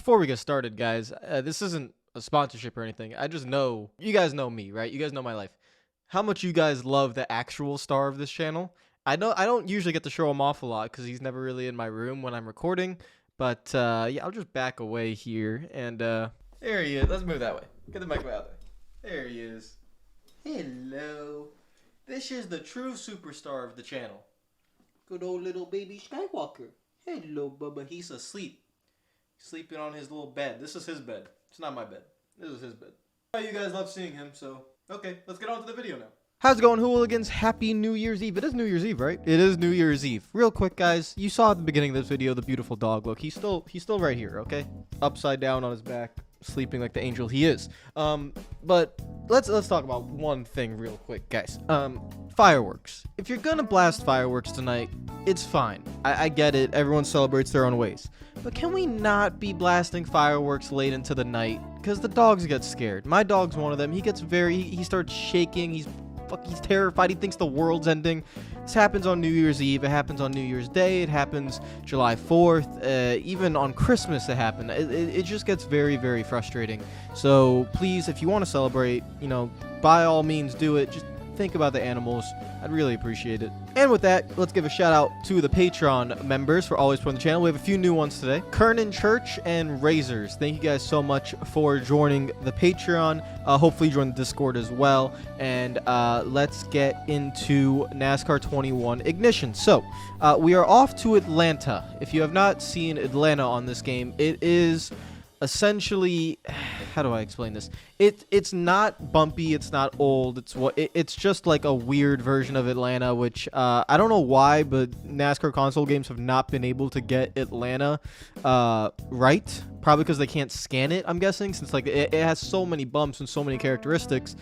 Before we get started, guys, this isn't a sponsorship or anything. I just know, you guys know me, right? You guys know my life. How much you guys love the actual star of this channel. I don't usually get to show him off a lot because he's never really in my room when I'm recording. But, yeah, I'll just back away here. And, there he is. Let's move that way. Get the mic out there. There he is. Hello. This is the true superstar of the channel. Good old little baby Skywalker. Hello, Bubba. He's asleep. Sleeping on his little bed. This is his bed. It's not my bed. This is his bed. You guys love seeing him, so okay, let's get on to the video now. How's it going, hooligans? Happy New Year's Eve. It is New Year's Eve, right? It is New Year's Eve. Real quick, guys, you saw at the beginning of this video the beautiful dog. Look, he's still right here, okay? Upside down on his back, sleeping like the angel he is. But let's talk about one thing real quick, guys. Fireworks. If you're gonna blast fireworks tonight, it's fine. I get it. Everyone celebrates their own ways. But can we not be blasting fireworks late into the night? Because the dogs get scared. My dog's one of them. He gets he starts shaking. He's terrified. He thinks the world's ending. This happens on New Year's Eve. It happens on New Year's Day. It happens July 4th. Even on Christmas it happened. It just gets very, very frustrating. So please, if you want to celebrate, you know, by all means do it. Just think about the animals. I'd really appreciate it. And with that, let's give a shout out to the Patreon members for always supporting the channel. We have a few new ones today. Kernan Church and Razors. Thank you guys so much for joining the Patreon. Hopefully join the Discord as well. And let's get into NASCAR 21 Ignition. So we are off to Atlanta. If you have not seen Atlanta on this game, it is essentially, how do I explain this? It's not bumpy, it's not old, it's just like a weird version of Atlanta, which I don't know why, but NASCAR console games have not been able to get Atlanta right. Probably because they can't scan it, I'm guessing, since like it has so many bumps and so many characteristics,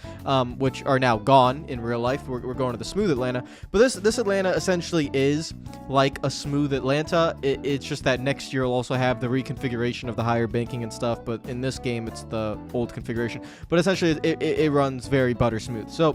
which are now gone in real life. We're going to the smooth Atlanta, but this Atlanta essentially is like a smooth Atlanta. It's just that next year will also have the reconfiguration of the higher banking and stuff, but in this game it's the old configuration. But essentially it runs very butter smooth. So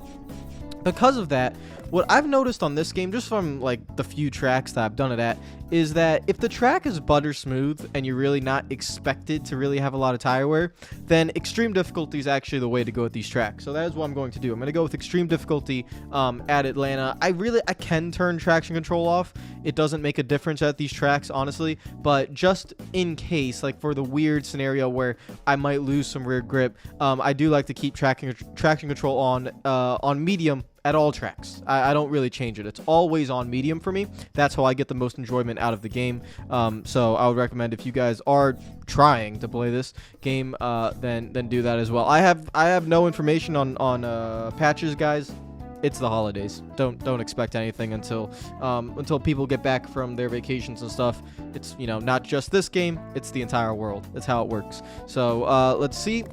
because of that, what I've noticed on this game, just from like the few tracks that I've done it at, is that if the track is butter smooth and you're really not expected to really have a lot of tire wear, then extreme difficulty is actually the way to go with these tracks. So that is what I'm going to do. I'm going to go with extreme difficulty at Atlanta. I can turn traction control off. It doesn't make a difference at these tracks, honestly, but just in case, like for the weird scenario where I might lose some rear grip, I do like to keep traction control on medium at all tracks. I don't really change it. It's always on medium for me. That's how I get the most enjoyment out of the game. So I would recommend, if you guys are trying to play this game, then do that as well. I have no information on patches, guys. It's the holidays. Don't expect anything until people get back from their vacations and stuff. It's, you know, not just this game, it's the entire world. That's how it works. So let's see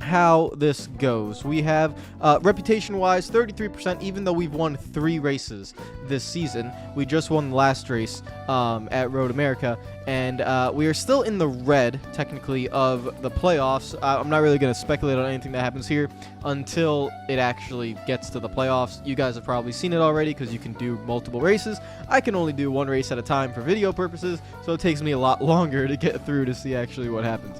how this goes. We have reputation wise 33%, even though we've won 3 races this season. We just won the last race at Road America, and we are still in the red technically of the playoffs. I'm not really going to speculate on anything that happens here until it actually gets to the playoffs. You guys have probably seen it already because you can do multiple races. I can only do 1 race at a time for video purposes, so it takes me a lot longer to get through to see actually what happens.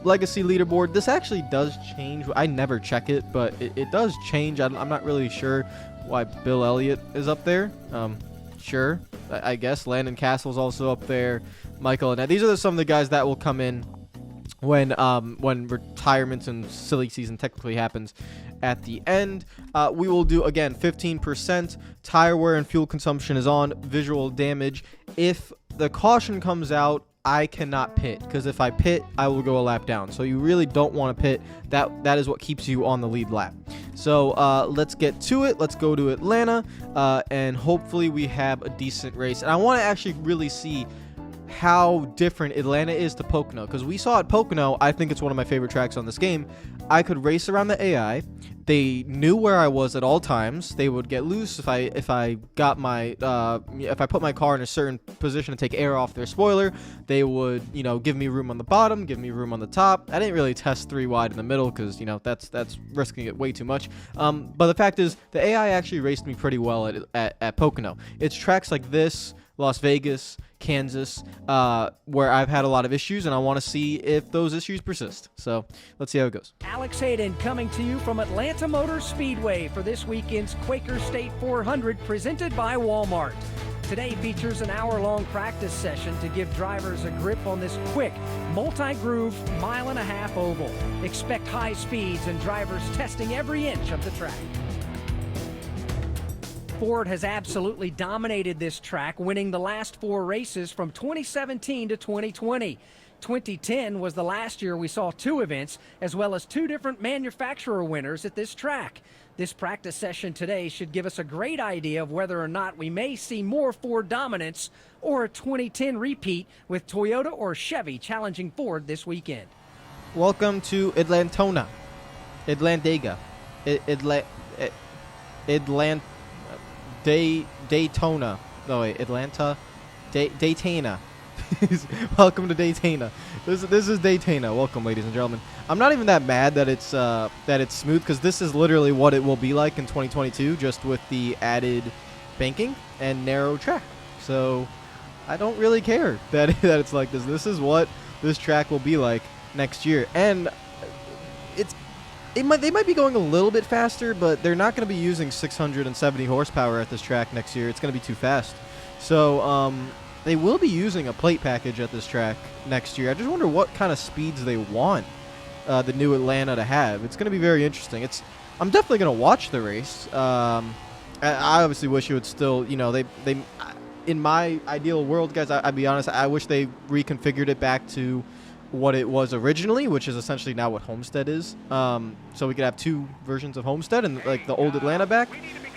Legacy leaderboard, this actually does change. I never check it, but it does change. I'm not really sure why Bill Elliott is up there. Sure, I guess Landon Castle's also up there. Michael and these are some of the guys that will come in when retirements and silly season technically happens at the end. We will do, again, 15%. Tire wear and fuel consumption is on. Visual damage. If the caution comes out, I cannot pit, because if I pit, I will go a lap down. So you really don't want to pit. That is what keeps you on the lead lap. So let's get to it. Let's go to Atlanta, and hopefully we have a decent race. And I want to actually really see how different Atlanta is to Pocono, because we saw at Pocono, I think it's one of my favorite tracks on this game. I could race around the AI. They knew where I was at all times. They would get loose if I got my if I put my car in a certain position to take air off their spoiler. They would, you know, give me room on the bottom, give me room on the top. I didn't really test 3 wide in the middle because, you know, that's risking it way too much. But the fact is, the AI actually raced me pretty well at Pocono. It's tracks like this, Las Vegas, Kansas, where I've had a lot of issues, and I want to see if those issues persist. So let's see how it goes. Alex Hayden coming to you from Atlanta Motor Speedway for this weekend's Quaker State 400 presented by Walmart. Today features an hour-long practice session to give drivers a grip on this quick, multi-groove, mile-and-a-half oval. Expect high speeds and drivers testing every inch of the track. Ford has absolutely dominated this track, winning the last 4 races from 2017 to 2020. 2010 was the last year we saw 2 events, as well as 2 different manufacturer winners at this track. This practice session today should give us a great idea of whether or not we may see more Ford dominance or a 2010 repeat with Toyota or Chevy challenging Ford this weekend. Welcome to Atlantona. Daytona. No, wait, Atlanta. Daytona. Welcome to Daytona. This is Daytona. Welcome, ladies and gentlemen. I'm not even that mad that it's smooth, because this is literally what it will be like in 2022, just with the added banking and narrow track. So I don't really care that it's like this. This is what this track will be like next year, and they might be going a little bit faster, but they're not going to be using 670 horsepower at this track next year. It's going to be too fast. So they will be using a plate package at this track next year. I just wonder what kind of speeds they want the new Atlanta to have. It's going to be very interesting. I'm definitely going to watch the race. I obviously wish it would still, they in my ideal world, guys, I'd be honest, I wish they reconfigured it back to what it was originally, which is essentially now what Homestead is. So we could have 2 versions of Homestead and like the old Atlanta back,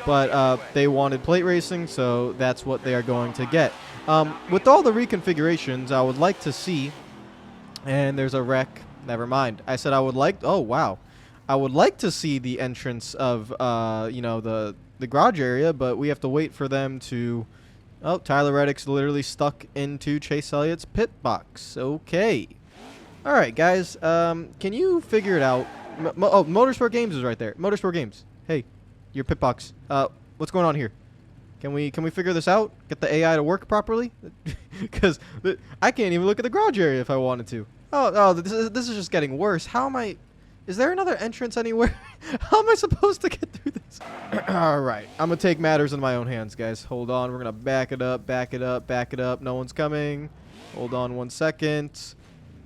but they wanted plate racing, so that's what they are going to get. With all the reconfigurations, I would like to see, and there's a wreck. Never mind. I said I would like. Oh wow, I would like to see the entrance of the garage area, but we have to wait for them to. Oh, Tyler Reddick's literally stuck into Chase Elliott's pit box. Okay. All right, guys. Can you figure it out? Motorsport Games is right there. Motorsport Games. Hey, your pit box. What's going on here? Can we figure this out? Get the AI to work properly? Because I can't even look at the garage area if I wanted to. Oh, this is just getting worse. How am I? Is there another entrance anywhere? How am I supposed to get through this? All right, I'm gonna take matters in my own hands, guys. Hold on, we're gonna back it up, back it up, back it up. No one's coming. Hold on 1 second,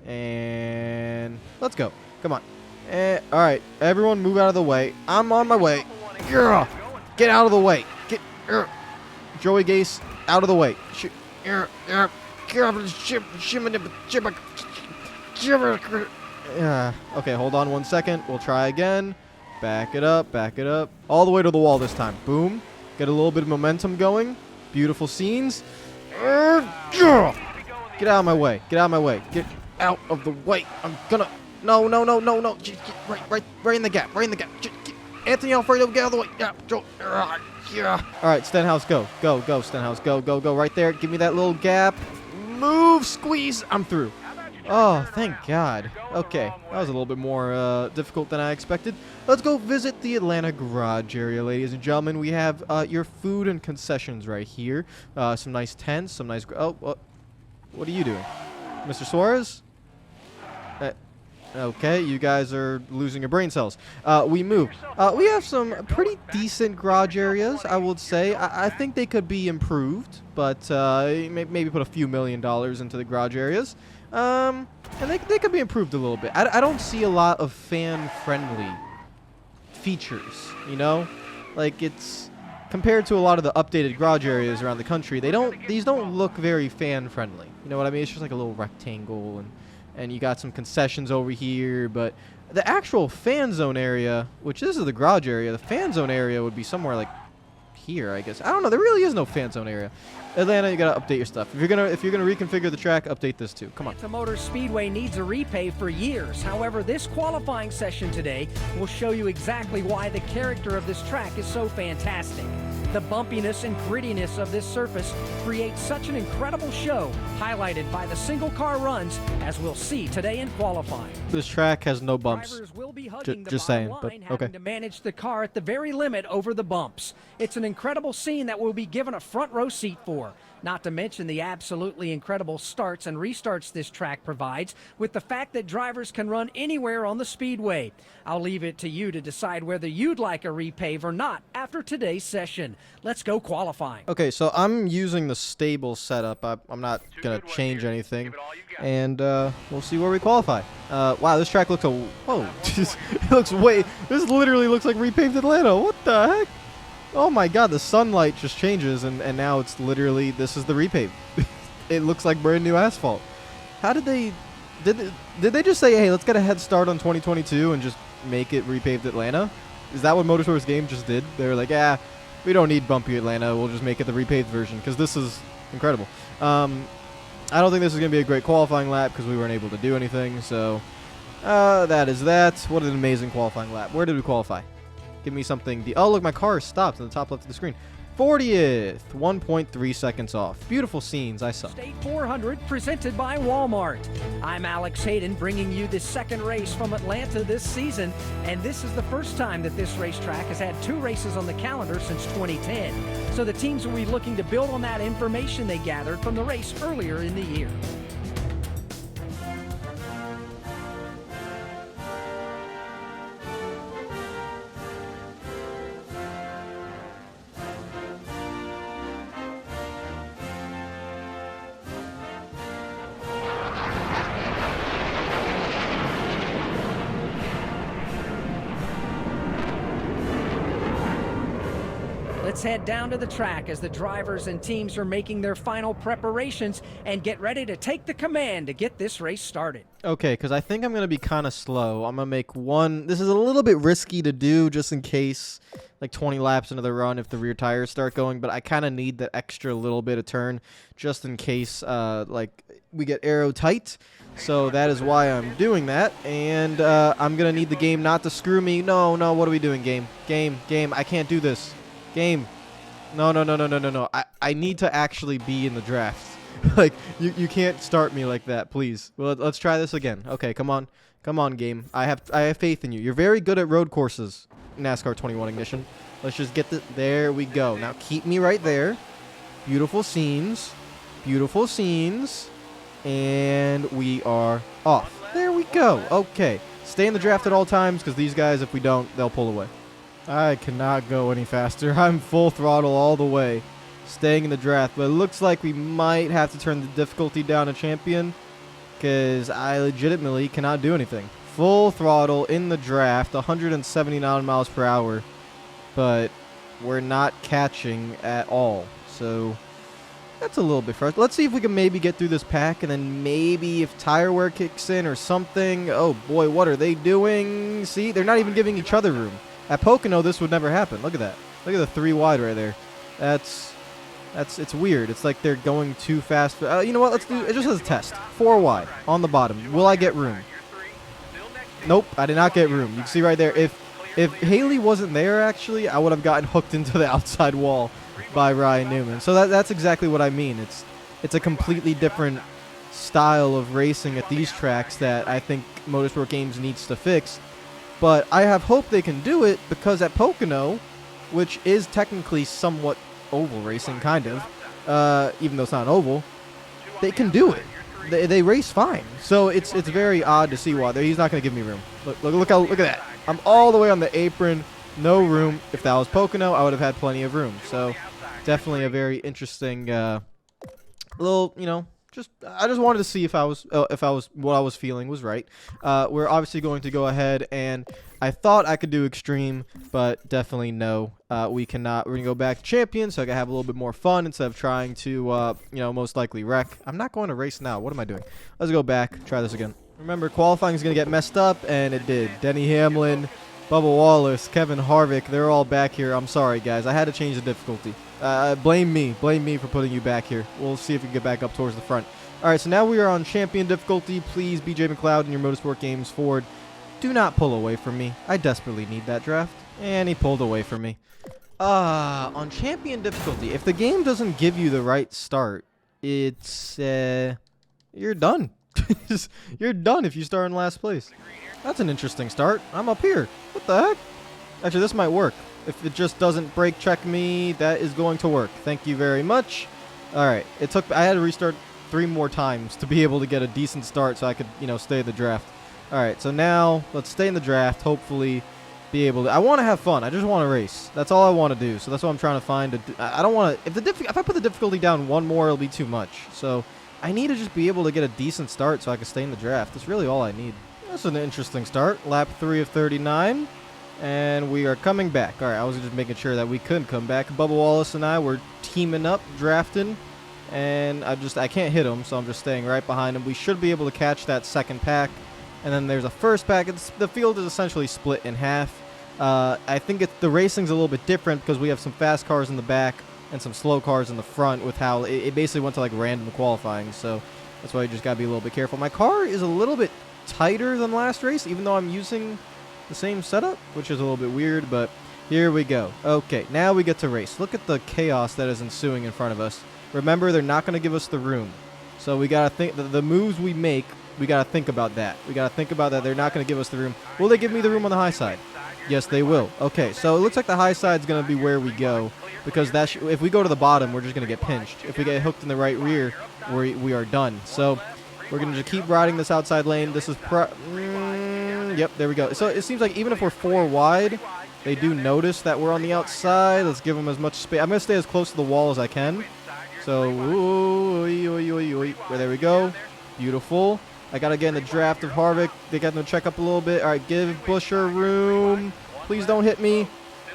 and let's go. Come on. All right, everyone, move out of the way. I'm on my way. Get out of the way. Get Joey Gase out of the way. Okay, hold on 1 second. We'll try again. Back it up, back it up. All the way to the wall this time. Boom. Get a little bit of momentum going. Beautiful scenes. Get out of my way. Get out of my way. Get out of the way. I'm gonna... No. Right in the gap. Right in the gap. Anthony Alfredo, get out of the way. Yeah. All right, Stenhouse, go. Go, Stenhouse. Go. Right there. Give me that little gap. Move, squeeze. I'm through. Oh, thank God. Okay, that was a little bit more difficult than I expected. Let's go visit the Atlanta garage area, ladies and gentlemen. We have your food and concessions right here. Some nice tents, some nice... what are you doing? Mr. Suarez? Okay, you guys are losing your brain cells. We move. We have some pretty decent garage areas, I would say. I think they could be improved, but maybe put a few $1 million into the garage areas. And they could be improved a little bit. I don't see a lot of fan-friendly features, Like, it's... Compared to a lot of the updated garage areas around the country, these don't look very fan-friendly. You know what I mean? It's just like a little rectangle, and you got some concessions over here, but the actual fan zone area, which this is the garage area, the fan zone area would be somewhere like here, I guess. I don't know. There really is no fan zone area. Atlanta, you gotta update your stuff. If you're gonna reconfigure the track, update this too. Come on. The Motor Speedway needs a repay for years. However, this qualifying session today will show you exactly why the character of this track is so fantastic. The bumpiness and grittiness of this surface creates such an incredible show, highlighted by the single car runs, as we'll see today in qualifying. This track has no bumps. Drivers will be hugging the just bottom saying, but line, okay. having to manage the car at the very limit over the bumps. It's an incredible scene that we'll be given a front row seat for. not to mention the absolutely incredible starts and restarts this track provides, with the fact that drivers can run anywhere on the speedway. I'll leave it to you to decide whether you'd like a repave or not after today's session. Let's go qualifying. Okay, so I'm using the stable setup. I'm not going to change anything. And we'll see where we qualify. Wow, this track looks whoa. It looks this literally looks like repaved Atlanta. What the heck? Oh my god, the sunlight just changes, and now it's literally, this is the repave. It looks like brand new asphalt. How did they just say, hey, let's get a head start on 2022 and just make it repaved Atlanta? Is that what Motorsports Games just did? They were like, we don't need bumpy Atlanta, we'll just make it the repaved version, because this is incredible. I don't think this is going to be a great qualifying lap because we weren't able to do anything, so that is that. What an amazing qualifying lap. Where did we qualify? Give me something. Oh, look, my car stopped in the top left of the screen. 40th, 1.3 seconds off. Beautiful scenes. I saw. State 400 presented by Walmart. I'm Alex Hayden, bringing you the second race from Atlanta this season, and this is the first time that this racetrack has had 2 races on the calendar since 2010. So the teams will be looking to build on that information they gathered from the race earlier in the year. Let's head down to the track as the drivers and teams are making their final preparations and get ready to take the command to get this race started. Okay, because I think I'm going to be kind of slow. I'm going to make one. This is a little bit risky to do just in case, like 20 laps into the run if the rear tires start going, but I kind of need that extra little bit of turn just in case, like, we get aero tight. So that is why I'm doing that, and I'm going to need the game not to screw me. No, what are we doing, game? Game, I can't do this. Game. No. I need to actually be in the draft. Like, you can't start me like that, please. Well, let's try this again. Okay, come on, game. I have faith in you. You're very good at road courses, NASCAR 21 Ignition. Let's just get there we go. Now keep me right there. Beautiful scenes, and we are off. There we go. Okay, stay in the draft at all times because these guys, if we don't, they'll pull away. I cannot go any faster. I'm full throttle all the way, staying in the draft. But it looks like we might have to turn the difficulty down to champion because I legitimately cannot do anything. Full throttle in the draft, 179 miles per hour, but we're not catching at all. So that's a little bit frustrating. Let's see if we can maybe get through this pack, and then maybe if tire wear kicks in or something. Oh boy, what are they doing? See, they're not even giving each other room. At Pocono, this would never happen. Look at that. Look at the 3 wide right there. It's weird. It's like they're going too fast. You know what? Let's do it just as a test. 4 wide on the bottom. Will I get room? Nope, I did not get room. You can see right there. If Haley wasn't there, actually, I would have gotten hooked into the outside wall by Ryan Newman. So that's exactly what I mean. It's a completely different style of racing at these tracks that I think Motorsport Games needs to fix. But I have hope they can do it because at Pocono, which is technically somewhat oval racing, kind of, even though it's not an oval, they can do it. They race fine. So it's very odd to see why. He's not going to give me room. Look at that. I'm all the way on the apron, no room. If that was Pocono, I would have had plenty of room. So definitely a very interesting little, I just wanted to see if what I was feeling was right. We're obviously going to go ahead, and I thought I could do extreme, but definitely no. We cannot. We're gonna go back to champion, so I can have a little bit more fun instead of trying to, most likely wreck. I'm not going to race now. What am I doing? Let's go back. Try this again. Remember, qualifying is gonna get messed up, and it did. Denny Hamlin, Bubba Wallace, Kevin Harvick, they're all back here. I'm sorry, guys. I had to change the difficulty. Blame me for putting you back here. We'll see if we can get back up towards the front. All right, so now we are on champion difficulty. Please, BJ McLeod and your Motorsport Games Ford, do not pull away from me. I desperately need that draft. And he pulled away from me. On champion difficulty, if the game doesn't give you the right start, it's, you're done. You're done if you start in last place. That's an interesting start. I'm up here. What the heck? Actually, this might work. If it just doesn't brake check me, that is going to work. Thank you very much. All right. I had to restart 3 more times to be able to get a decent start so I could, stay in the draft. All right. So now let's stay in the draft. Hopefully be able to. I want to have fun. I just want to race. That's all I want to do. So that's what I'm trying to find. I don't want to. If I put the difficulty down 1 more, it'll be too much. So I need to just be able to get a decent start so I can stay in the draft. That's really all I need. That's an interesting start. Lap 3 of 39. And we are coming back. All right, I was just making sure that we couldn't come back. Bubba Wallace and I were teaming up, drafting. And I can't hit him, so I'm just staying right behind him. We should be able to catch that second pack. And then there's a first pack. The field is essentially split in half. I think the racing's a little bit different because we have some fast cars in the back and some slow cars in the front with how it basically went to like random qualifying. So that's why you just got to be a little bit careful. My car is a little bit tighter than last race, even though I'm using the same setup, which is a little bit weird, but here we go. Okay, now we get to race. Look at the chaos that is ensuing in front of us. Remember, they're not going to give us the room. So we got to think, the moves we make, we got to think about that. We got to think about that. They're not going to give us the room. Will they give me the room on the high side? Yes, they will. Okay, so it looks like the high side is going to be where we go, because if we go to the bottom, we're just going to get pinched. If we get hooked in the right rear, we are done. So we're going to just keep riding this outside lane. This is yep, there we go. So it seems like even if we're 4 wide, they do notice that we're on the outside. Let's give them as much space. I'm going to stay as close to the wall as I can. So, there we go. Beautiful. I got to get in the draft of Harvick. They got to check up a little bit. All right, give Busher room. Please don't hit me.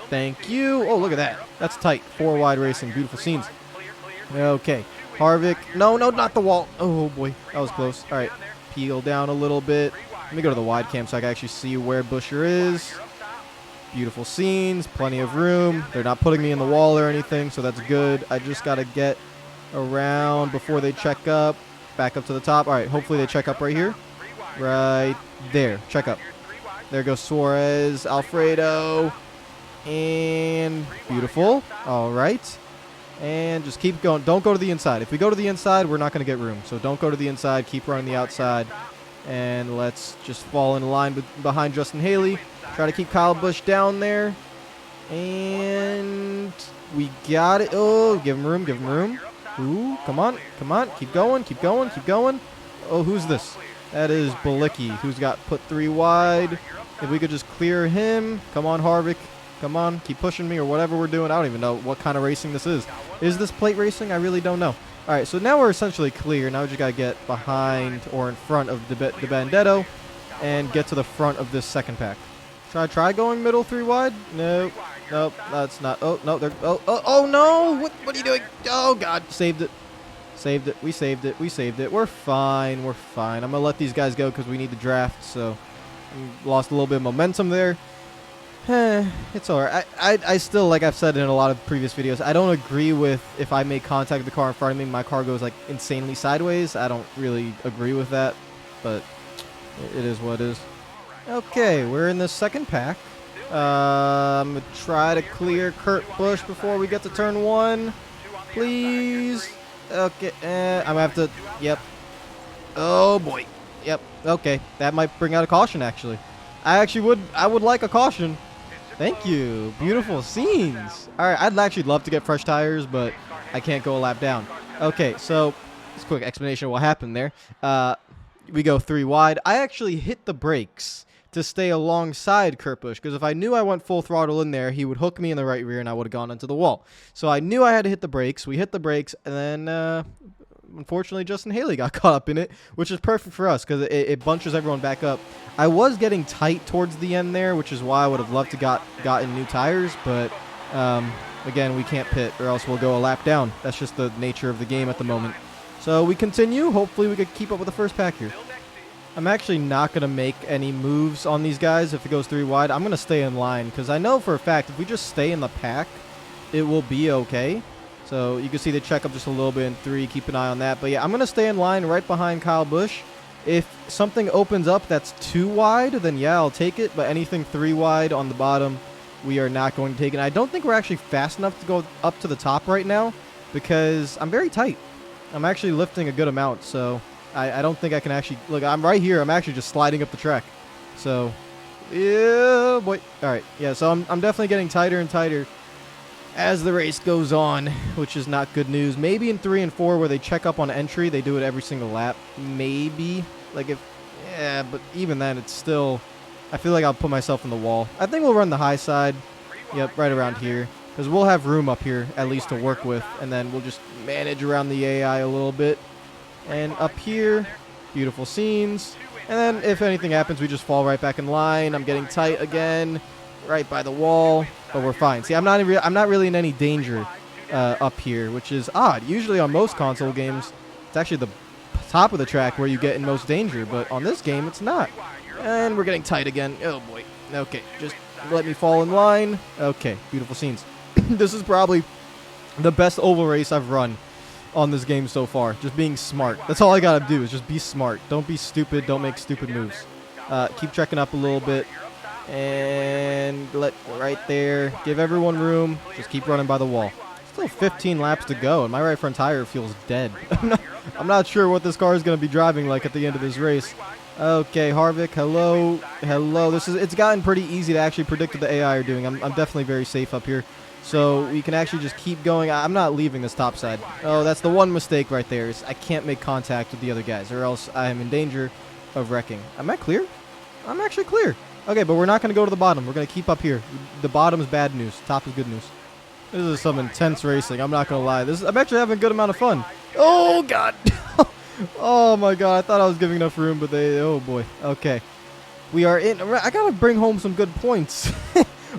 Thank you. Oh, look at that. That's tight. 4 wide racing. Beautiful scenes. Okay. Harvick. No, not the wall. Oh, boy. That was close. All right. Peel down a little bit. Let me go to the wide cam so I can actually see where Busher is. Beautiful scenes. Plenty of room. They're not putting me in the wall or anything, so that's good. I just got to get around before they check up. Back up to the top. All right. Hopefully they check up right here. Right there. Check up. There goes Suarez. Alfredo. And beautiful. All right. And just keep going. Don't go to the inside. If we go to the inside, we're not going to get room. So don't go to the inside. Keep running the outside. And let's just fall in line behind Justin Haley. Try to keep Kyle Busch down there. And we got it. Oh, give him room. Give him room. Ooh, come on. Come on. Keep going. Keep going. Keep going. Oh, who's this? That is Balicki, who's got put 3 wide. If we could just clear him. Come on, Harvick. Come on. Keep pushing me or whatever we're doing. I don't even know what kind of racing this is. Is this plate racing? I really don't know. All right, so now we're essentially clear. Now we just got to get behind or in front of the Bandetto and get to the front of this second pack. Should I try going middle 3 wide? No. Nope, that's not. Oh, no. Oh, no. What are you doing? Oh, God. Saved it. Saved it. We saved it. We saved it. We're fine. We're fine. I'm going to let these guys go because we need the draft, so lost a little bit of momentum there. It's all right. I still, like I've said in a lot of previous videos, I don't agree with if I make contact with the car in front of me, my car goes like insanely sideways. I don't really agree with that, but it is what it is. Okay, we're in the second pack. I'm going to try to clear Kurt Busch before we get to turn 1. Please. Okay, I'm going to have to, yep. Oh, boy. Yep, okay. That might bring out a caution, actually. I would like a caution. Thank you. Beautiful scenes. All right, I'd actually love to get fresh tires, but I can't go a lap down. Okay, so just a quick explanation of what happened there. We go 3 wide. I actually hit the brakes to stay alongside Kurt Busch, because if I knew I went full throttle in there, he would hook me in the right rear and I would have gone into the wall. So I knew I had to hit the brakes. We hit the brakes, and then unfortunately Justin Haley got caught up in it, which is perfect for us because it bunches everyone back up. I was getting tight towards the end there, which is why I would have loved to gotten new tires, but again, we can't pit or else we'll go a lap down. That's just the nature of the game at the moment. So we continue. Hopefully we could keep up with the first pack here. I'm actually not going to make any moves on these guys if it goes 3 wide. I'm going to stay in line because I know for a fact if we just stay in the pack, it will be okay. So you can see they check up just a little bit in 3. Keep an eye on that. But yeah, I'm going to stay in line right behind Kyle Busch. If something opens up that's 2 wide, then yeah, I'll take it. But anything 3 wide on the bottom, we are not going to take it. I don't think we're actually fast enough to go up to the top right now because I'm very tight. I'm actually lifting a good amount, so I don't think I can actually... Look, I'm right here. I'm actually just sliding up the track. So, yeah, boy. All right, yeah, so I'm definitely getting tighter and tighter. as the race goes on, which is not good news. Maybe in 3 and 4 where they check up on entry, they do it every single lap. Maybe. Like if, yeah, but even then, it's still, I feel like I'll put myself in the wall. I think we'll run the high side. Yep, right around here. Because we'll have room up here, at least to work with. And then we'll just manage around the AI a little bit. And up here, beautiful scenes. And then if anything happens, we just fall right back in line. I'm getting tight again, right by the wall. But we're fine. See, I'm not really in any danger up here, which is odd. Usually on most console games, it's actually the top of the track where you get in most danger. But on this game, it's not. And we're getting tight again. Oh, boy. Okay, just let me fall in line. Okay, beautiful scenes. This is probably the best oval race I've run on this game so far. Just being smart. That's all I gotta do is just be smart. Don't be stupid. Don't make stupid moves. Keep trekking up a little bit. And let right there. Give everyone room. Just keep running by the wall. Still 15 laps to go, and my right front tire feels dead. I'm not sure what this car is going to be driving like at the end of this race. Okay, Harvick, hello. Hello. It's gotten pretty easy to actually predict what the AI are doing. I'm definitely very safe up here. So we can actually just keep going. I'm not leaving this top side. Oh, that's the one mistake right there. Is I can't make contact with the other guys, or else I am in danger of wrecking. Am I clear? I'm actually clear. Okay, but we're not going to go to the bottom. We're going to keep up here. The bottom is bad news. Top is good news. This is some intense racing. I'm not going to lie. I'm actually having a good amount of fun. Oh, God. Oh, my God. I thought I was giving enough room, but oh, boy. Okay. We are in. I got to bring home some good points.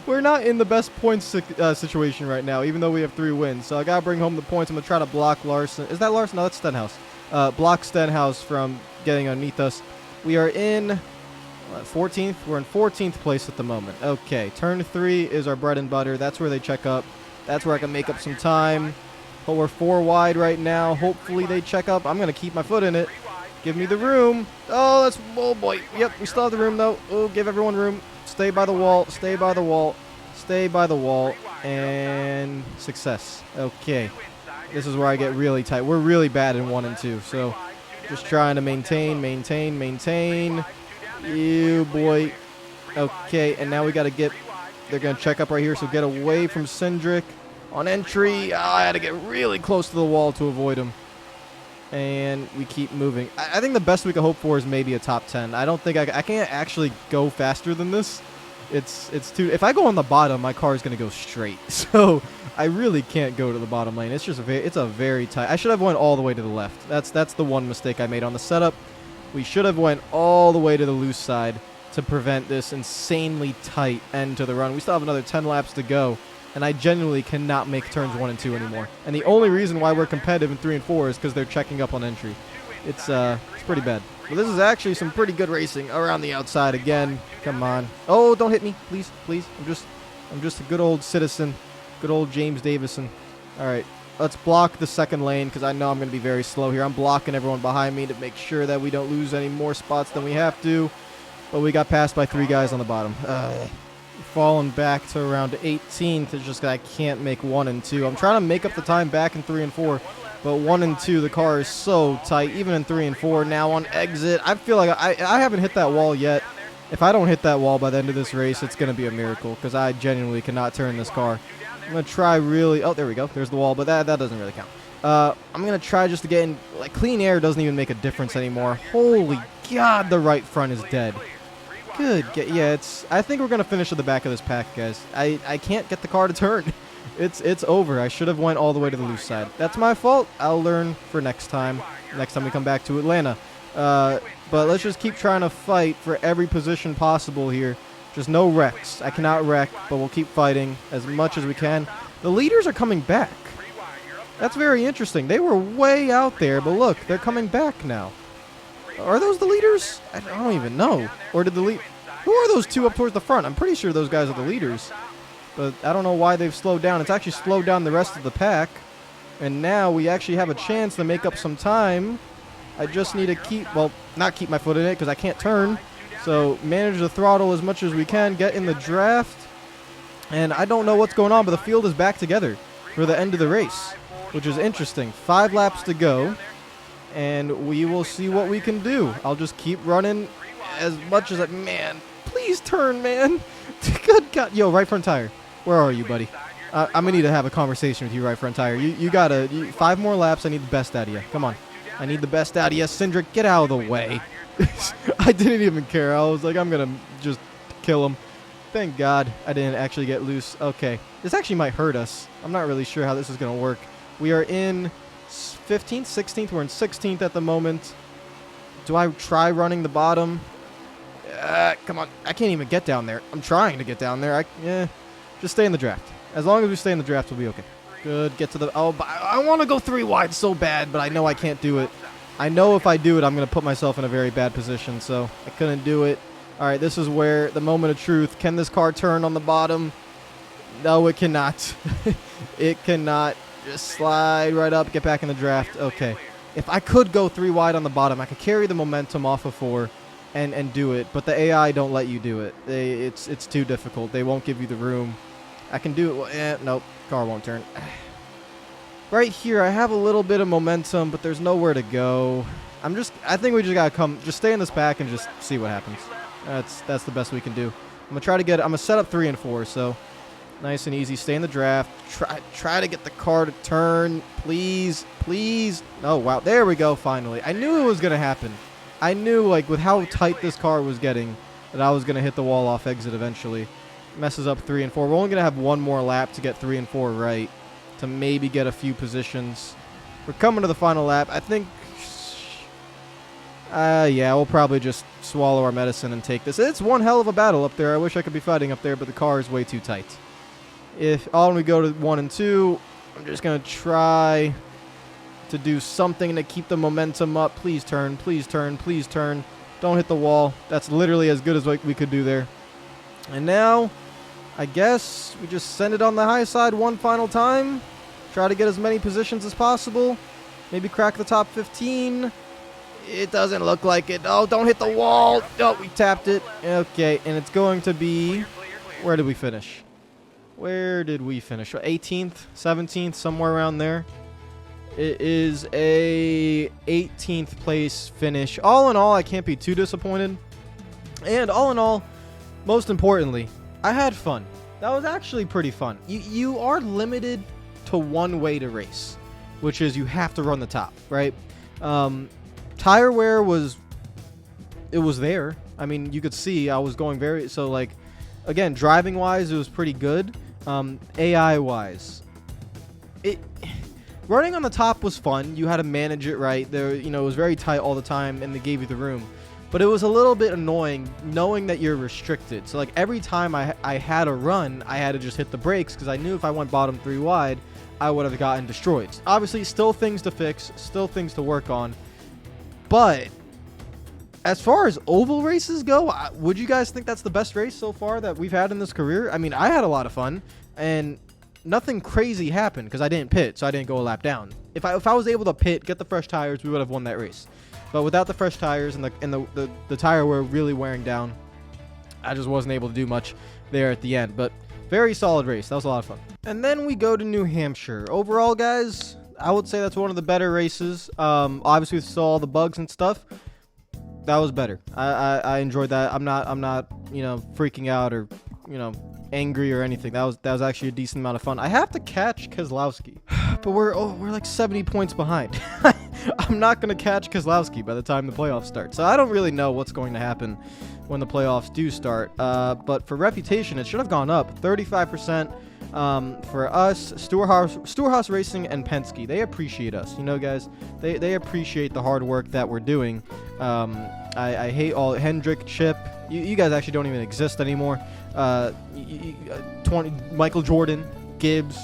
We're not in the best points situation right now, even though we have 3 wins. So I got to bring home the points. I'm going to try to block Larson. Is that Larson? No, that's Stenhouse. Block Stenhouse from getting underneath us. We are in 14th. We're in 14th place at the moment. Okay, turn 3 is our bread and butter. That's where they check up. That's where I can make up some time. But we're 4 wide right now. Hopefully they check up. I'm going to keep my foot in it. Give me the room. Oh, oh boy. Yep, we still have the room though. Oh, give everyone room. Stay by the wall. Stay by the wall. Stay by the wall. And success. Okay. This is where I get really tight. We're really bad in 1 and 2. So just trying to maintain. Ew, boy. Okay, and now we got to get... They're going to check up right here, so get away from Cindric. On entry, I had to get really close to the wall to avoid him. And we keep moving. I think the best we can hope for is maybe a top 10. I don't think I can't actually go faster than this. It's too... If I go on the bottom, my car is going to go straight. So I really can't go to the bottom lane. It's just it's a very tight... I should have went all the way to the left. That's the one mistake I made on the setup. We should have went all the way to the loose side to prevent this insanely tight end to the run. We still have another 10 laps to go, and I genuinely cannot make turns 1 and 2 anymore. And the only reason why we're competitive in 3 and 4 is because they're checking up on entry. It's pretty bad. But this is actually some pretty good racing around the outside again. Come on. Oh, don't hit me, please, please. I'm just a good old citizen, good old James Davison. All right. Let's block the second lane because I know I'm going to be very slow here. I'm blocking everyone behind me to make sure that we don't lose any more spots than we have to. But we got passed by 3 guys on the bottom. Falling back to around 18th. It's just I can't make 1 and 2. I'm trying to make up the time back in 3 and 4. But 1 and 2, the car is so tight. Even in 3 and 4, now on exit. I feel like I haven't hit that wall yet. If I don't hit that wall by the end of this race, it's going to be a miracle because I genuinely cannot turn this car. I'm going to try really... Oh, there we go. There's the wall, but that doesn't really count. I'm going to try just to get in... Like, clean air doesn't even make a difference anymore. Holy God, the right front is dead. Good. Yeah, I think we're going to finish at the back of this pack, guys. I can't get the car to turn. It's over. I should have went all the way to the loose side. That's my fault. I'll learn for next time. Next time we come back to Atlanta. But let's just keep trying to fight for every position possible here. Just no wrecks. I cannot wreck, but we'll keep fighting as much as we can. The leaders are coming back. That's very interesting. They were way out there, but look, they're coming back now. Are those the leaders? I don't even know. Or did the lead... Who are those 2 up towards the front? I'm pretty sure those guys are the leaders. But I don't know why they've slowed down. It's actually slowed down the rest of the pack. And now we actually have a chance to make up some time. I just need to keep... Well, not keep my foot in it because I can't turn. So manage the throttle as much as we can. Get in the draft. And I don't know what's going on, but the field is back together for the end of the race, which is interesting. 5 laps to go, and we will see what we can do. I'll just keep running as much as I... Man, please turn, man. Good God. Yo, right front tire. Where are you, buddy? I'm gonna need to have a conversation with you, right front tire. You gotta 5 more laps. I need the best out of you. Come on, I need the best out of you, Cindric. Get out of the way. I didn't even care. I was like, I'm gonna just kill him. Thank God I didn't actually get loose. Okay, this actually might hurt us. I'm not really sure how this is gonna work. We are in 15th, 16th. We're in 16th at the moment. Do I try running the bottom? Come on, I can't even get down there. I'm trying to get down there. Just stay in the draft. As long as we stay in the draft, we'll be okay. Good. Get to the... Oh, I want to go 3 wide so bad, but I know I can't do it. I know if I do it, I'm going to put myself in a very bad position, so I couldn't do it. All right, this is where the moment of truth. Can this car turn on the bottom? No, it cannot. It cannot. Just slide right up, get back in the draft. Okay. If I could go 3 wide on the bottom, I could carry the momentum off of 4 and do it, but the AI don't let you do it. It's too difficult. They won't give you the room. I can do it. Well, nope. Car won't turn. Right here, I have a little bit of momentum, but there's nowhere to go. I think we just gotta just stay in this pack and just see what happens. That's the best we can do. I'm gonna set up 3 and 4, so nice and easy. Stay in the draft. Try to get the car to turn, please. Oh wow, there we go. Finally, I knew it was gonna happen. I knew, like, with how tight this car was getting, that I was gonna hit the wall off exit eventually. Messes up 3 and 4. We're only going to have 1 more lap to get 3 and 4 right, to maybe get a few positions. We're coming to the final lap. I think, yeah, we'll probably just swallow our medicine and take this. It's one hell of a battle up there. I wish I could be fighting up there, but the car is way too tight. If all we go to 1 and 2, I'm just going to try to do something to keep the momentum up. Please turn, please turn, please turn. Don't hit the wall. That's literally as good as we could do there. And now, I guess we just send it on the high side one final time. Try to get as many positions as possible. Maybe crack the top 15. It doesn't look like it. Oh, don't hit the wall. Oh, we tapped it. Okay, and it's going to be... Where did we finish? 18th, 17th, somewhere around there. It is a 18th place finish. All in all, I can't be too disappointed. And all in all, most importantly, I had fun. That was actually pretty fun. You are limited to one way to race, which is you have to run the top, right? Tire wear was there. I mean, you could see I was going like, again, driving wise, it was pretty good. AI wise, running on the top was fun. You had to manage it right. There, it was very tight all the time, and they gave you the room. But it was a little bit annoying knowing that you're restricted. So, like, every time I had a run, I had to just hit the brakes because I knew if I went bottom 3 wide, I would have gotten destroyed. Obviously, still things to fix, still things to work on. But as far as oval races go, would you guys think that's the best race so far that we've had in this career? I mean, I had a lot of fun, and nothing crazy happened because I didn't pit, so I didn't go a lap down. If I was able to pit, get the fresh tires, we would have won that race. But without the fresh tires and the tire wear really wearing down, I just wasn't able to do much there at the end. But very solid race. That was a lot of fun. And then we go to New Hampshire. Overall, guys, I would say that's one of the better races. Obviously, we saw all the bugs and stuff. That was better. I enjoyed that. I'm not freaking out or angry or anything. That was actually a decent amount of fun. I have to catch Keselowski, but we're like 70 points behind. I'm not going to catch Keselowski by the time the playoffs start. So I don't really know what's going to happen when the playoffs do start. But for reputation, it should have gone up 35%. For us, Stewart-Haas Racing and Penske, they appreciate us. Guys, they appreciate the hard work that we're doing. I hate all Hendrick, Chip. You guys actually don't even exist anymore. Michael Jordan, Gibbs,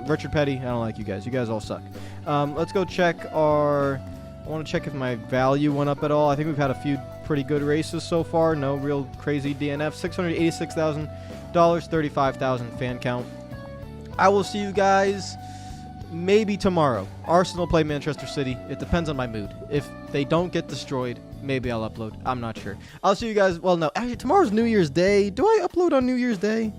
Richard Petty. I don't like you guys. You guys all suck. Let's go check I want to check if my value went up at all. I think we've had a few pretty good races so far. No real crazy DNF. $686,000, 35,000 fan count. I will see you guys maybe tomorrow. Arsenal play Manchester City. It depends on my mood. If they don't get destroyed, maybe I'll upload. I'm not sure. I'll see you guys. Well, no. Actually, tomorrow's New Year's Day. Do I upload on New Year's Day?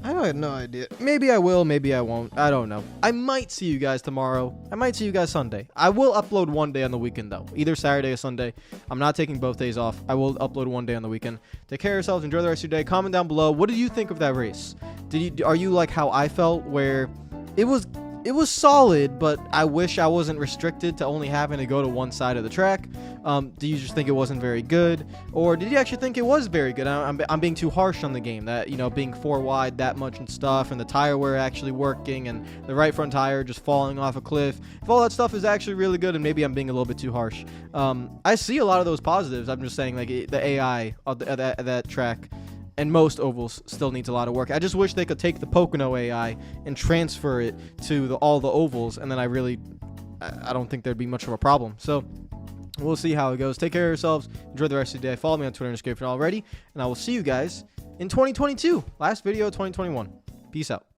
I have no idea. Maybe I will, maybe I won't. I don't know. I might see you guys tomorrow. I might see you guys Sunday. I will upload one day on the weekend, though. Either Saturday or Sunday. I'm not taking both days off. I will upload one day on the weekend. Take care of yourselves. Enjoy the rest of your day. Comment down below. What did you think of that race? Are you like how I felt, where it was solid, but I wish I wasn't restricted to only having to go to one side of the track? Do you just think it wasn't very good, or did you actually think it was very good? I'm being too harsh on the game, that, you know, being 4 wide that much and stuff, and the tire wear actually working, and the right front tire just falling off a cliff. If all that stuff is actually really good, and maybe I'm being a little bit too harsh. I see a lot of those positives. I'm just saying, like, the AI of that track and most ovals still needs a lot of work. I just wish they could take the Pocono AI and transfer it to all the ovals, and then I don't think there'd be much of a problem. So we'll see how it goes. Take care of yourselves. Enjoy the rest of the day. Follow me on Twitter and Instagram if you're not already, and I will see you guys in 2022. Last video of 2021. Peace out.